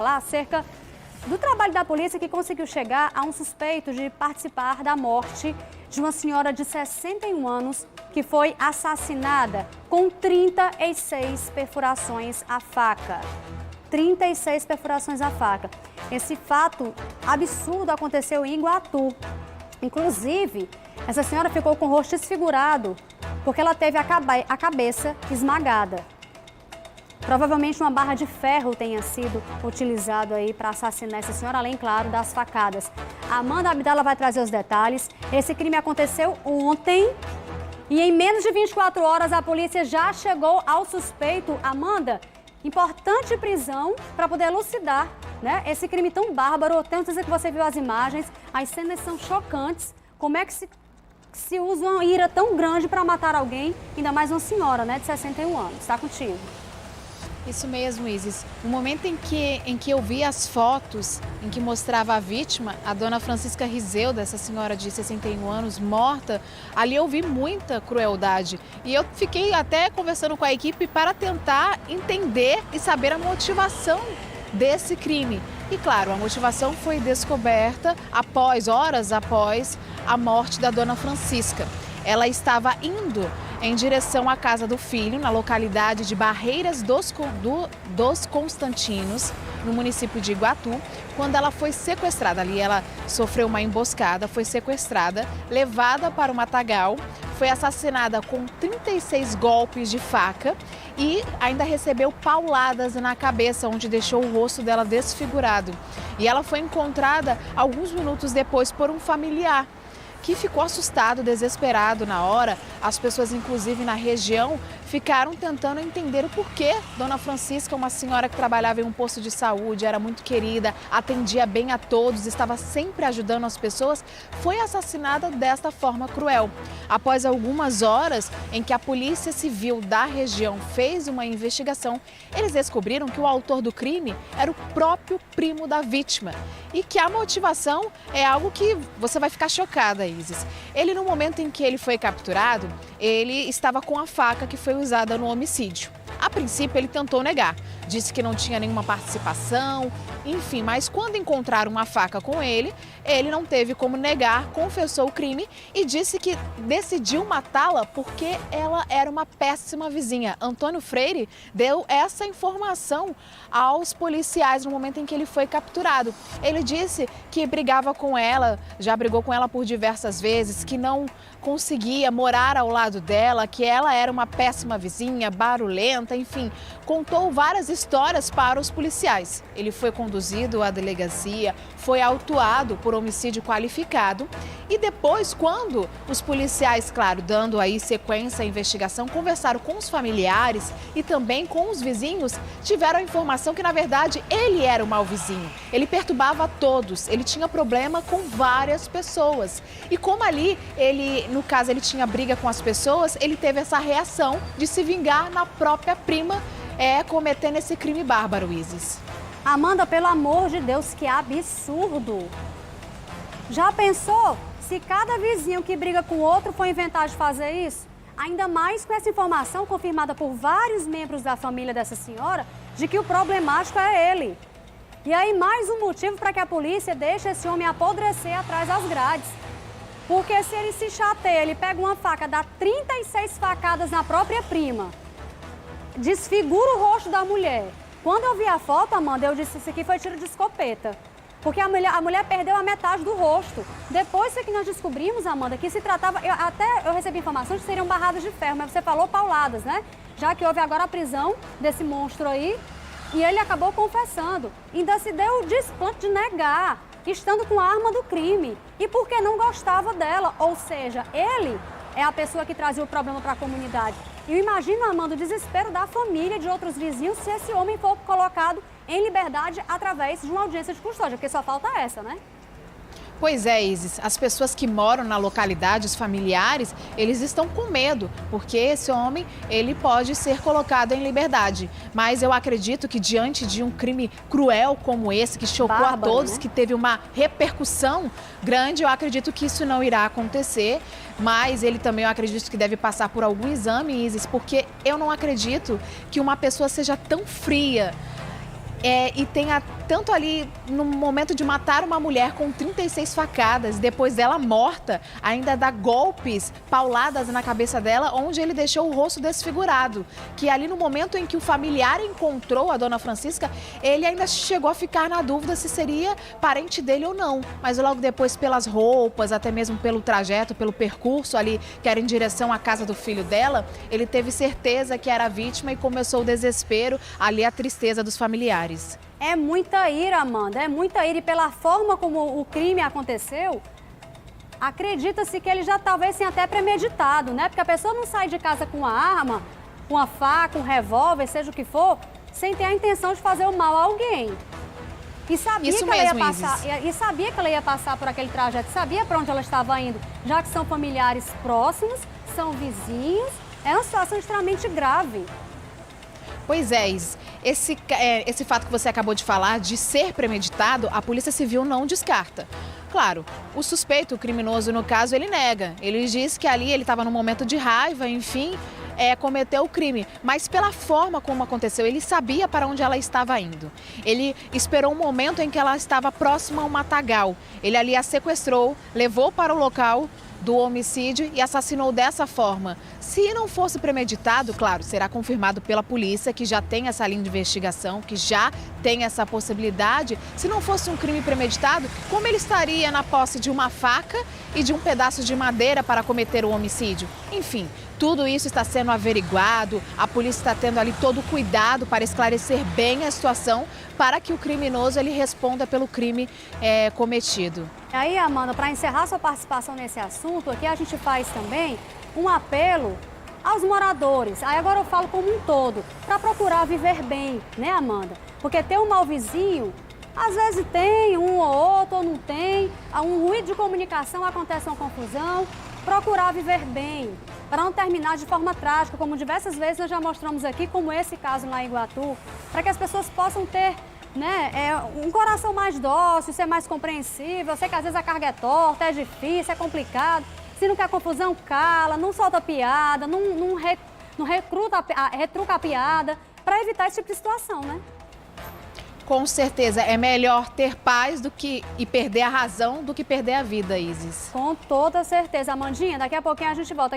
Falar acerca do trabalho da polícia que conseguiu chegar a um suspeito de participar da morte de uma senhora de 61 anos que foi assassinada com 36 perfurações à faca. 36 perfurações à faca. Esse fato absurdo aconteceu em Iguatu. Inclusive, essa senhora ficou com o rosto desfigurado porque ela teve a cabeça esmagada. Provavelmente uma barra de ferro tenha sido utilizado aí para assassinar essa senhora, além, claro, das facadas. A Amanda Abdala vai trazer os detalhes. Esse crime aconteceu ontem e em menos de 24 horas a polícia já chegou ao suspeito. Amanda, importante prisão para poder elucidar, né, esse crime tão bárbaro. Tenho certeza que você viu as imagens, as cenas são chocantes. Como é que se usa uma ira tão grande para matar alguém, ainda mais uma senhora, né, de 61 anos? Está contigo. Isso mesmo, Isis. No momento em que eu vi as fotos em que mostrava a vítima, a dona Francisca Rizeuda, essa senhora de 61 anos, morta, ali eu vi muita crueldade. E eu fiquei até conversando com a equipe para tentar entender e saber a motivação desse crime. E claro, a motivação foi descoberta horas após a morte da dona Francisca. Ela estava indo em direção à casa do filho, na localidade de Barreiras dos Constantinos, no município de Iguatu, quando ela foi sequestrada. Ali ela sofreu uma emboscada, foi sequestrada, levada para o matagal, foi assassinada com 36 golpes de faca e ainda recebeu pauladas na cabeça, onde deixou o rosto dela desfigurado. E ela foi encontrada alguns minutos depois por um familiar, que ficou assustado, desesperado na hora. As pessoas, inclusive na região, ficaram tentando entender o porquê Dona Francisca, uma senhora que trabalhava em um posto de saúde, era muito querida, atendia bem a todos, estava sempre ajudando as pessoas, foi assassinada desta forma cruel. Após algumas horas em que a Polícia Civil da região fez uma investigação, eles descobriram que o autor do crime era o próprio primo da vítima e que a motivação é algo que você vai ficar chocada, Isis. Ele, no momento em que ele foi capturado, ele estava com a faca que foi usada no homicídio. A princípio, ele tentou negar, disse que não tinha nenhuma participação, enfim, mas quando encontraram uma faca com ele, ele não teve como negar, confessou o crime e disse que decidiu matá-la porque ela era uma péssima vizinha. Antônio Freire deu essa informação aos policiais no momento em que ele foi capturado. Ele disse que brigava com ela, já brigou com ela por diversas vezes, que não conseguia morar ao lado dela, que ela era uma péssima vizinha, barulhenta, enfim, contou várias histórias para os policiais. Ele foi conduzido à delegacia, foi autuado por homicídio qualificado e depois, quando os policiais, claro, dando aí sequência à investigação, conversaram com os familiares e também com os vizinhos, tiveram a informação que, na verdade, ele era o mau vizinho. Ele perturbava todos, ele tinha problema com várias pessoas. E como ali, no caso, ele tinha briga com as pessoas, ele teve essa reação de se vingar na própria prima, cometendo esse crime bárbaro, Isis. Amanda, pelo amor de Deus, que absurdo! Já pensou se cada vizinho que briga com o outro for inventar de fazer isso? Ainda mais com essa informação confirmada por vários membros da família dessa senhora de que o problemático é ele. E aí mais um motivo para que a polícia deixe esse homem apodrecer atrás das grades. Porque se ele se chateia, ele pega uma faca, dá 36 facadas na própria prima, desfigura o rosto da mulher. Quando eu vi a foto, Amanda, eu disse, isso aqui foi tiro de escopeta. Porque a mulher perdeu a metade do rosto. Depois que nós descobrimos, Amanda, que se tratava... Eu recebi informações que seriam barradas de ferro, mas você falou pauladas, né? Já que houve agora a prisão desse monstro aí, e ele acabou confessando. Ainda se deu o desplante de negar, estando com a arma do crime. E porque não gostava dela. Ou seja, ele é a pessoa que trazia o problema para a comunidade. E eu imagino, Amanda, o desespero da família e de outros vizinhos se esse homem for colocado em liberdade através de uma audiência de custódia, porque só falta essa, né? Pois é, Isis, as pessoas que moram na localidade, os familiares, eles estão com medo, porque esse homem, ele pode ser colocado em liberdade. Mas eu acredito que diante de um crime cruel como esse, que chocou bárbaro, a todos, né? que teve uma repercussão grande, eu acredito que isso não irá acontecer. Mas ele também, eu acredito que deve passar por algum exame, Isis, porque eu não acredito que uma pessoa seja tão fria e tenha tanto ali no momento de matar uma mulher com 36 facadas, depois dela morta, ainda dá golpes, pauladas na cabeça dela, onde ele deixou o rosto desfigurado. Que ali no momento em que o familiar encontrou a dona Francisca, ele ainda chegou a ficar na dúvida se seria parente dele ou não. Mas logo depois, pelas roupas, até mesmo pelo trajeto, pelo percurso ali, que era em direção à casa do filho dela, ele teve certeza que era a vítima e começou o desespero, ali a tristeza dos familiares. É muita ira, Amanda, é muita ira. E pela forma como o crime aconteceu, acredita-se que ele já talvez tenha até premeditado, né? Porque a pessoa não sai de casa com uma arma, com uma faca, um revólver, seja o que for, sem ter a intenção de fazer o mal a alguém. E sabia Isso que ela ia mesmo, passar, e sabia que ela ia passar por aquele trajeto, sabia para onde ela estava indo, já que são familiares próximos, são vizinhos. É uma situação extremamente grave. Pois é, Isis. Esse fato que você acabou de falar, de ser premeditado, a Polícia Civil não descarta. Claro, o suspeito, o criminoso no caso, ele nega. Ele diz que ali ele estava num momento de raiva, enfim, cometeu o crime. Mas pela forma como aconteceu, ele sabia para onde ela estava indo. Ele esperou um momento em que ela estava próxima a um matagal. Ele ali a sequestrou, levou para o local do homicídio e assassinou dessa forma. Se não fosse premeditado, claro, será confirmado pela polícia, que já tem essa linha de investigação, que já tem essa possibilidade. Se não fosse um crime premeditado, como ele estaria na posse de uma faca e de um pedaço de madeira para cometer o homicídio? Enfim, tudo isso está sendo averiguado, a polícia está tendo ali todo o cuidado para esclarecer bem a situação, para que o criminoso ele responda pelo crime cometido. E aí, Amanda, para encerrar sua participação nesse assunto, aqui a gente faz também um apelo aos moradores. Aí agora eu falo como um todo, para procurar viver bem, né, Amanda? Porque ter um mau vizinho, às vezes tem um ou outro, ou não tem, um ruído de comunicação, acontece uma confusão. Procurar viver bem, para não terminar de forma trágica, como diversas vezes nós já mostramos aqui, como esse caso lá em Iguatu, para que as pessoas possam ter, né, um coração mais dócil, ser mais compreensível. Eu sei que às vezes a carga é torta, é difícil, é complicado. Se não quer confusão, cala, não solta piada, não retruca a piada, para evitar esse tipo de situação, né? Com certeza, é melhor ter paz e perder a razão do que perder a vida, Isis. Com toda certeza. Amandinha, daqui a pouquinho a gente volta.